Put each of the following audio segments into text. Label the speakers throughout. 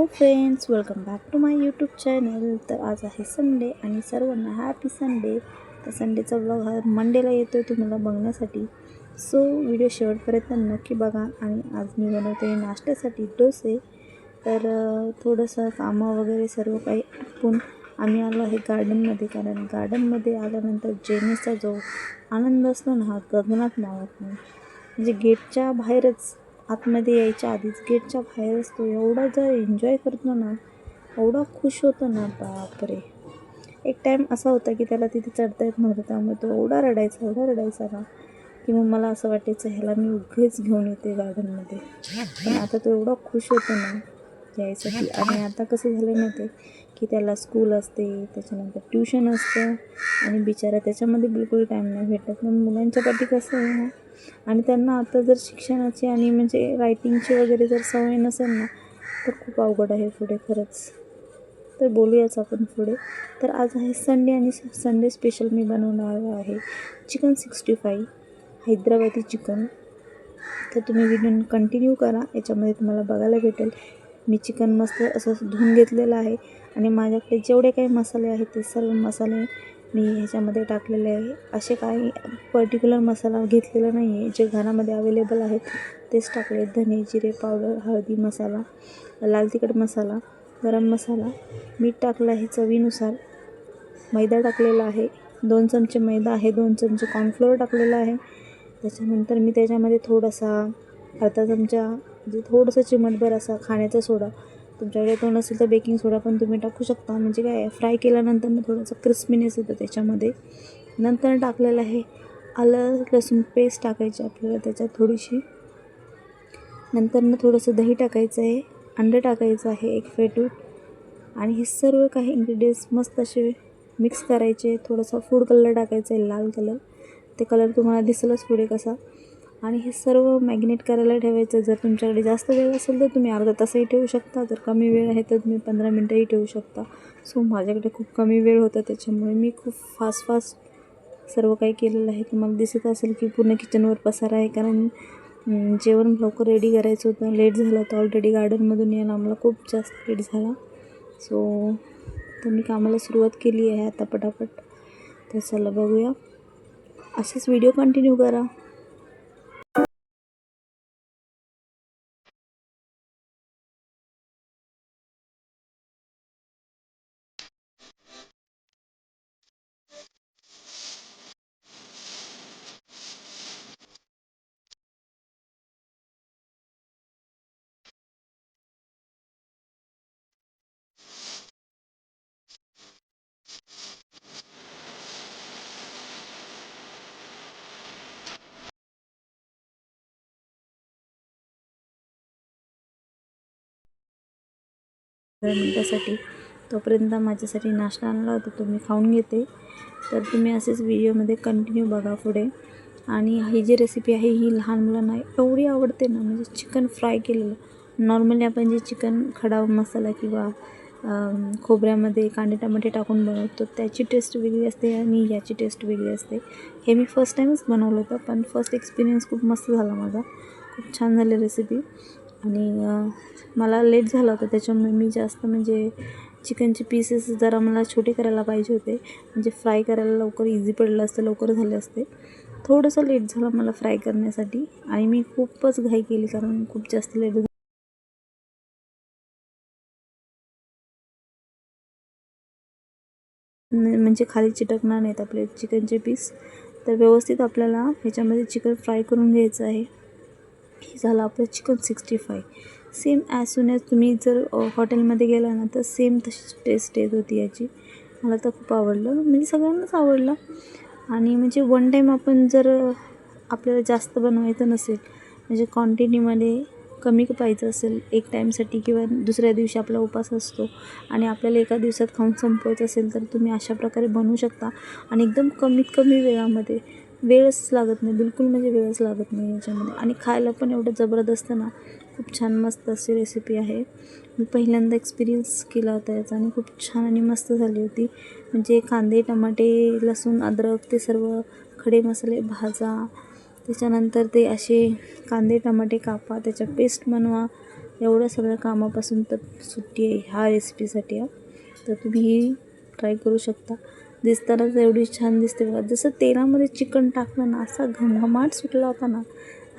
Speaker 1: Friends, welcome back to my YouTube channel. तर आज आहे संडे आणि सर्वांना हॅपी संडे. तर संडेचा ब्लॉग हा मंडेला येतो आहे तुम्हाला बघण्यासाठी. सो व्हिडिओ शेवटपर्यंत नक्की बघा. आणि आज मी बनवते नाश्त्यासाठी डोसे. तर थोडंसं कामं वगैरे सर्व काही आटपून आम्ही आलो आहे गार्डनमध्ये. कारण गार्डनमध्ये आल्यानंतर जेवणाचा जो आनंद असतो ना, हा गगनात मावत नाही. म्हणजे गेटच्या बाहेरच, आतमध्ये यायच्या आधीच गेटच्या बाहेरच तो एवढा जर एन्जॉय करतो ना, एवढा खुश होतो ना, बापरे. एक टाईम असा होता की त्याला तिथे चढता येत नव्हतं, त्यामुळे तो एवढा रडायचा ना की मग मला असं वाटायचं ह्याला मी उगीच घेऊन येते गार्डनमध्ये. पण आता तो एवढा खुश होतो ना यायसाठी. आणि आता कसं झालं ना ते की त्याला स्कूल असते, त्याच्यानंतर ट्युशन असतं आणि बिचारा त्याच्यामध्ये बिलकुल टाईम नाही भेटत. मग मुलांच्या पाठी कसं आहे ना, आणि त्यांना आता जर शिक्षणाची आणि म्हणजे रायटिंगची वगैरे जर सवय नसेल ना, तर खूप अवघड आहे पुढे खरंच. तर बोलूयाच आपण पुढे. तर आज आहे संडे आणि संडे स्पेशल मी बनवणार आहे चिकन 65 हैदराबादी चिकन. तर तुम्ही व्हिडिओ कंटिन्यू करा, याच्यामध्ये तुम्हाला बघायला भेटेल. मी चिकन मस्त असं धुवून घेतलेलं आहे आणि माझ्याकडे जेवढे काही मसाले आहेत ते सर्व मसाले मी ह्याच्यामध्ये टाकलेले आहे. असे काही पर्टिक्युलर मसाला घेतलेला नाही आहे, जे घरामध्ये अवेलेबल आहेत तेच टाकले. धने जिरे पावडर, हळदी मसाला, लाल तिखट मसाला, गरम मसाला, मीठ टाकलं आहे चवीनुसार, मैदा टाकलेला आहे 2 चमचे मैदा आहे, 2 चमचे कॉर्नफ्लोअर टाकलेला आहे. त्याच्यानंतर मी त्याच्यामध्ये थोडासा अर्धा चमचा म्हणजे थोडंसं चिमटभर असा खाण्याचा सोडा, तुमच्याकडे तो नसेल तर बेकिंग सोडा पण तुम्ही टाकू शकता. म्हणजे काय फ्राय केल्यानंतर ना थोडंसं क्रिस्पीनेस येतं त्याच्यामध्ये. नंतर टाकलेलं आहे आलं लसूण पेस्ट टाकायची आपल्याला त्याच्यात थोडीशी. नंतर ना थोडंसं दही टाकायचं आहे, अंडं टाकायचं आहे एक फेटून. आणि हे सर्व काही इन्ग्रेडियंट्स मस्त असे मिक्स करायचे. थोडासा फूड कलर टाकायचा आहे, लाल कलर, ते कलर तुम्हाला दिसेलच पुढे कसा. आणि हे सर्व मॅग्नेट करायला ठेवायचं. जर तुमच्याकडे जास्त वेळ असेल तर तुम्ही अर्धा तासही ठेवू शकता, जर कमी वेळ आहे तर तुम्ही 15 मिनटंही ठेवू शकता. सो माझ्याकडे खूप कमी वेळ होता, त्याच्यामुळे मी खूप फास्ट सर्व काही केलेलं आहे. तुम्हाला दिसत असेल की पूर्ण किचनवर पसारा आहे, कारण जेवण लवकर रेडी करायचं होतं. लेट झालं होतं ऑलरेडी, गार्डनमधून यायला आम्हाला खूप जास्त लेट झाला. सो तर मी कामाला सुरुवात केली आहे आता पटापट. तर चला बघूया, असेच व्हिडिओ कंटिन्यू करा. मिनटासाठी तोपर्यंत माझ्यासाठी नाश्ता आणला होता, तो मी खाऊन घेते. तर तुम्ही असेच व्हिडिओमध्ये कंटिन्यू बघा पुढे. आणि ही जी रेसिपी आहे ही लहान मुलांना एवढी आवडते ना, म्हणजे चिकन फ्राय केलेलं. नॉर्मली आपण जे चिकन खडा मसाला किंवा खोबऱ्यामध्ये कांदे टमाटे टाकून बनवतो त्याची टेस्ट वेगळी असते आणि याची टेस्ट वेगळी असते. हे मी फर्स्ट टाईमच बनवलं होतं, पण फर्स्ट एक्सपिरियन्स खूप मस्त झाला माझा. खूप छान झाली रेसिपी. आणि मला लेट झाला होता, त्याच्यामुळे मी जास्त म्हणजे चिकनचे पीसेस जरा मला छोटे करायला पाहिजे होते, म्हणजे फ्राय करायला लवकर इझी पडलं असतं, लवकर झाले असते. थोडंसं लेट झालं मला फ्राय करण्यासाठी आणि मी खूपच घाई केली, कारण खूप जास्त लेट झालं. म्हणजे खाली चिटकणार नाहीत आपले चिकनचे पीस. तर व्यवस्थित आपल्याला ह्याच्यामध्ये चिकन फ्राय करून घ्यायचं आहे. हे झालं आपलं chicken 65. Same as soon as तुम्ही जर हॉटेलमध्ये गेला ना, तर सेम तशीच टेस्ट येत होती याची. मला तर खूप आवडलं, म्हणजे सगळ्यांनाच आवडलं. आणि म्हणजे वन टाईम आपण जर आपल्याला जास्त बनवायचं नसेल, म्हणजे क्वांटिटीमध्ये कमी पाहिजे असेल एक टाईमसाठी, किंवा दुसऱ्या दिवशी आपला उपवास असतो आणि आपल्याला एका दिवसात खाऊन संपवायचं असेल, तर तुम्ही अशा प्रकारे बनवू शकता. आणि एकदम कमीत कमी वेळामध्ये, वेळच लागत नाही बिलकुल, म्हणजे वेळच लागत नाही याच्यामध्ये. आणि खायला पण एवढं जबरदस्त ना, खूप छान मस्त अशी रेसिपी आहे. मी पहिल्यांदा एक्सपिरियन्स केला होता याचा आणि खूप छान आणि मस्त झाली होती. म्हणजे कांदे टमाटे लसूण अद्रक ते सर्व खडे मसाले भाजा, त्याच्यानंतर ते असे कांदे टमाटे कापा, त्याच्या पेस्ट बनवा, एवढ्या सगळ्या कामापासून तर सुट्टी आहे ह्या रेसिपीसाठी. तर तुम्ही ही ट्राय करू शकता. दिसतानाच एवढी छान दिसते बघा. जसं तेलामध्ये चिकन टाकलं ना, असा घमघमाट सुटला होता ना,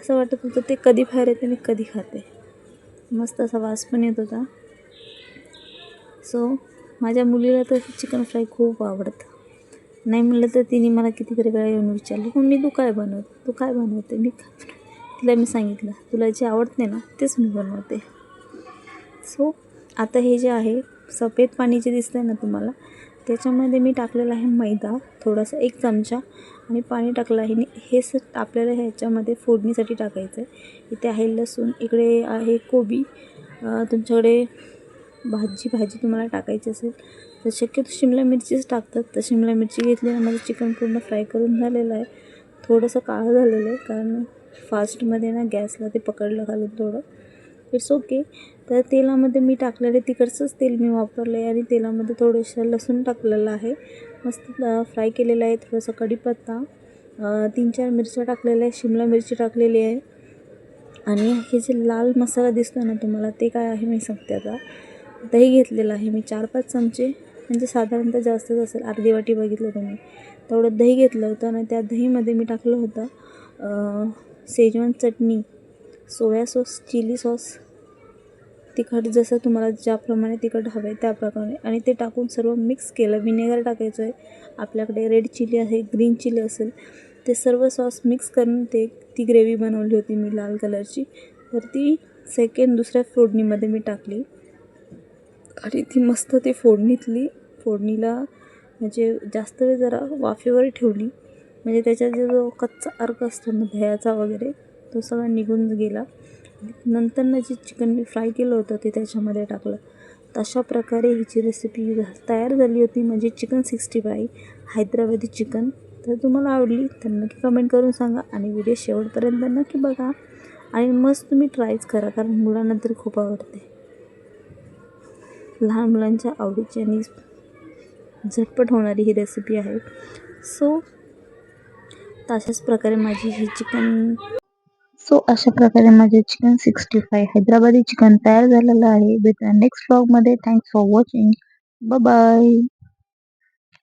Speaker 1: असं वाटत होतं ते कधी बाहेर येते आणि कधी खाते. मस्त असा वास पण येत होता. सो माझ्या मुलीला तर चिकन फ्राय खूप आवडतं. नाही म्हटलं तर तिने मला कितीतरी वेळा येऊन विचारलं, मम्मी तू काय बनवते? तिला मी सांगितलं, तुला जे आवडते ना तेच मी बनवते. सो आता हे जे आहे सफेद पाणी जे दिसतं आहे ना तुम्हाला, त्याच्यामध्ये मी टाकलेला आहे मैदा थोडासा 1 चमचा आणि पाणी टाकलं आहे. हे आपल्याला ह्याच्यामध्ये फोडणीसाठी टाकायचं आहे. इथे आहे लसूण, इकडे आहे कोबी. तुमच्याकडे भाजी तुम्हाला टाकायची असेल तर शक्यतो शिमला मिरचीच टाकतात. तर शिमला मिरची घेतली आणि माझं चिकन पूर्ण फ्राय करून झालेलं आहे. थोडंसं काळं झालेलं आहे कारण फास्टमध्ये ना गॅसला ते पकडलं घालून थोडं. It's okay. तर तेलामध्ये मी टाकलेलं तिकडचंच तेल मी वापरलं आहे आणि तेलामध्ये थोडंसं लसूण टाकलेलं आहे. मस्त फ्राय केलेलं आहे. थोडंसं कढीपत्ता, 3-4 मिरच्या टाकलेल्या आहे, शिमला मिरची टाकलेली आहे आणि हे जे लाल मसाला दिसतो ना तुम्हाला ते काय आहे मी सांगते आता. दही घेतलेलं आहे मी 4-5 चमचे, म्हणजे साधारणतः जास्तच असेल, अर्धी वाटी बघितलं तुम्ही तेवढं दही घेतलं होतं आणि त्या दहीमध्ये मी टाकलं होतं शेजवान चटणी, सोया सॉस, चिली सॉस, तिखट जसं तुम्हाला ज्याप्रमाणे तिखट हवं आहे त्याप्रमाणे, आणि ते टाकून सर्व मिक्स केलं. विनेगर टाकायचं आहे, आपल्याकडे रेड चिली आहे, ग्रीन चिली असेल, ते सर्व सॉस मिक्स करून ती ग्रेव्ही बनवली होती मी लाल कलरची. तर ती दुसऱ्या फोडणीमध्ये मी टाकली आणि ती मस्त ती फोडणीला म्हणजे जास्त वेळ जरा वाफेवर ठेवली, म्हणजे त्याच्यात जो कच्चा अर्क असतो ना दह्याचा वगैरे तो सगळा निघून गेला. नंतर जे चिकन मी फ्राय केलं होतं ते त्याच्यामध्ये टाकलं. तशा प्रकारे हिची रेसिपी तयार झाली होती, म्हणजे चिकन 65 हैदराबादी चिकन. तर तुम्हाला आवडली तर नक्की कमेंट करून सांगा आणि व्हिडिओ शेवटपर्यंत नक्की बघा आणि मस्त तुम्ही ट्रायच करा, कारण मुलांना तर खूप आवडते. लहान मुलांच्या आवडीची आणि झटपट होणारी ही रेसिपी आहे. सो अशाच प्रकारे माझी चिकन 65 हैदराबादी चिकन तयार झालेलं आहे. भेटूया नेक्स्ट व्लॉगमध्ये. Thanks for watching. बाय.